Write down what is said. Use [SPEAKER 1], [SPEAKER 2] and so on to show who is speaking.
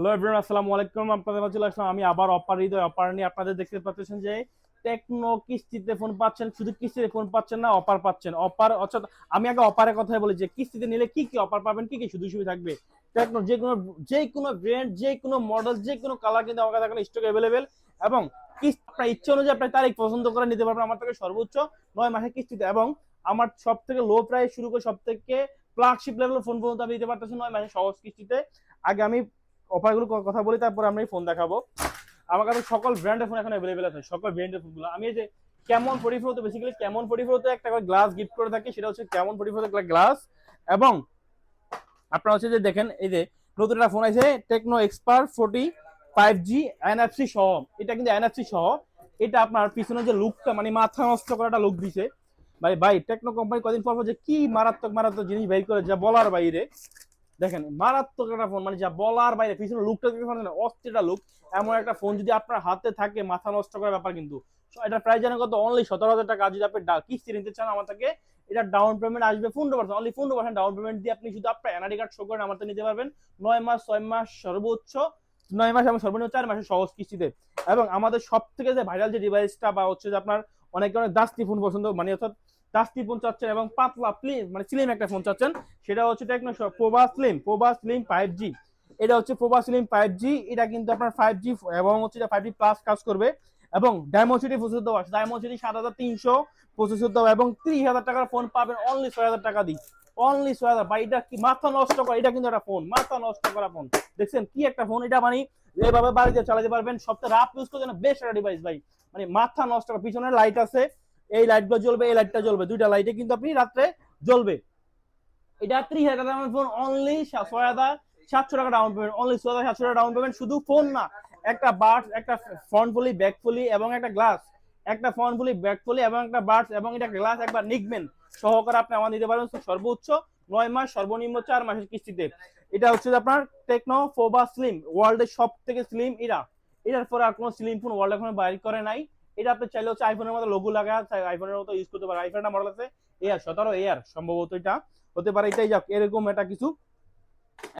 [SPEAKER 1] Hello everyone, আসসালামু আলাইকুম। আপনাদের মাঝে চলে আসলাম আমি আবার অপার হৃদয় অপার নিয়ে। আপনাদের দেখতে পাচ্ছেন যে টেকনো কিস্তিতে ফোন পাচ্ছেন, শুধু কিস্তিতে ফোন পাচ্ছেন না, অপার পাচ্ছেন। অপার অর্থাৎ আমি আগে অপারের কথাই বলি যে কিস্তিতে নিলে কি কি অফার পাবেন, কি কি সুযোগ সুবিধা থাকবে। টেকনো যে কোনো ব্র্যান্ড, যে কোনো মডেল, যে কোনো কালার কিন্তু আমার কাছে এখন স্টক অ্যাভেলেবেল। এবং কিস্তি আপনার ইচ্ছে অনুযায়ী আপনার তারিখ পছন্দ করে নিতে পারবেন আমার থেকে সর্বোচ্চ 9 মাসের কিস্তিতে। এবং আমার সব থেকে লো প্রাইস শুরু করে সব থেকে ফ্ল্যাগশিপ লেভেলের ফোন পর্যন্ত আমি দিতে পারতেছি 9 মাসের সহজ কিস্তিতে। আগে আমি অফারগুলো কথা বলি, তারপর আমি ফোন দেখাবো। আমার কাছে সকল ব্র্যান্ডের ফোন এখন অ্যাভেলেবেল আছে, সকল ব্র্যান্ডের ফোনগুলো। আমি এই যে কেমন 44 তো বেসিক্যালি কেমন 44 একটা করে গ্লাস গিফট করে থাকি, সেটা হচ্ছে কেমন 44 গ্লাস। এবং আপনারা হচ্ছে যে দেখেন এই যে নতুন একটা ফোন আছে টেকনো এক্সপার 45G এনএফসি সহ। এটা কিন্তু এনএফসি সহ। এটা আপনার পিছনে যে লুকটা মানে মাথা নষ্ট করাটা লুক দিছে ভাই। ভাই টেকনো কোম্পানি কদিন পর যে কি মারাত্মক মারাত্মক জিনিস বের করে যা বলার বাইরে। দেখেন মারাত্মক একটা ফোন, মানে যা বলার বাইরে। পিছনে লুকটা অস্থির লুক। এমন একটা ফোন যদি আপনার হাতে থাকে মাথা নষ্ট করার ব্যাপার কিন্তু। এটা প্রাইস জানেন কত? অনলি 17,000 টাকা। যদি আপনি কিস্তি নিতে চান আমার থেকে, এটা ডাউন পেমেন্ট আসবে 15%, অনলি 15% ডাউন পেমেন্ট দিয়ে আপনি শুধু আপনার এনআইডি কার্ড শো করেন আমার থেকে নিতে পারবেন 9 মাস, 6 মাস সর্বোচ্চ 9 মাস এবং সর্বনিম্ন 4 মাসের সহজ কিস্তিতে। এবং আমাদের সব থেকে যে ভাইরাল যে ডিভাইসটা বা হচ্ছে যে আপনার অনেক অনেক দাস্তি ফোন পছন্দ, মানে অর্থাৎ দাস্তি ফোন চাচ্ছেন এবং পাতলা প্লিজ মানে স্লিম একটা ফোন চাচ্ছেন, সেটা হচ্ছে টেকনো পোভা স্লিম 5G। এটা হচ্ছে পোভা স্লিম 5G। এটা কিন্তু আপনার 5G এবং হচ্ছে 5G প্লাস কাজ করবে। এবং ডায়মন্ড প্রসেসর দেওয়া আছে, ডায়মন্ড 7300 প্রসেসর দেওয়া। এবং 30,000 টাকার ফোন পাবেন অনলি 6,000 টাকা দিই। অনলি 6,000। বা এটা কি মাথা নষ্ট করা? এটা কিন্তু একটা ফোন, মাথা নষ্ট করা ফোন। দেখছেন কি একটা ফোন এটা, মানে এভাবে বাড়িতে চালাতে পারবেন, সবচেয়ে রাফ ইউজ করতে বেস্ট একটা ডিভাইস ভাই। মানে মাথা নষ্ট করা। পিছনে লাইট আছে, এই লাইটগুলো জ্বলবে, এই লাইটটা জ্বলবে, দুইটা লাইটে কিন্তু আপনি রাত্রে জ্বলবে। এটা 30,000 টাকা ফোন, অনলি 6,700 টাকা ডাউন পেমেন্ট। অনলি 6,700 টাকা ডাউন পেমেন্ট। শুধু ফোন না, একটা বার্স, একটা ফ্রন্ট ফুলি, ব্যাক ফুলি এবং একটা গ্লাস। একটা ফ্রন্ট ফুলি, ব্যাক ফুলি এবং একটা বার্স এবং এটা গ্লাস একবার নিকবেন সহকারে আপনি আমার নিতে পারবেন সর্বোচ্চ 9 মাস, সর্বনিম্ন 4 মাসের কিস্তিতে। এটা হচ্ছে আপনার টেকনো পোভা স্লিম, ওয়ার্ল্ডের সব থেকে স্লিম। এটার পরে আর কোনো স্লিম ফোন ওয়ার্ল্ড এখন বাইর করে নাই। এটা আপনি চাইলে হচ্ছে আইফোনের মতো লোগো লাগা, আইফোনের মতো ইউজ করতে পারেন। আইফোনের মডেল আছে এয়ার 17 এয়ার, সম্ভবত এটা হতে পারে। এটাই যাক, এরকম একটা কিছু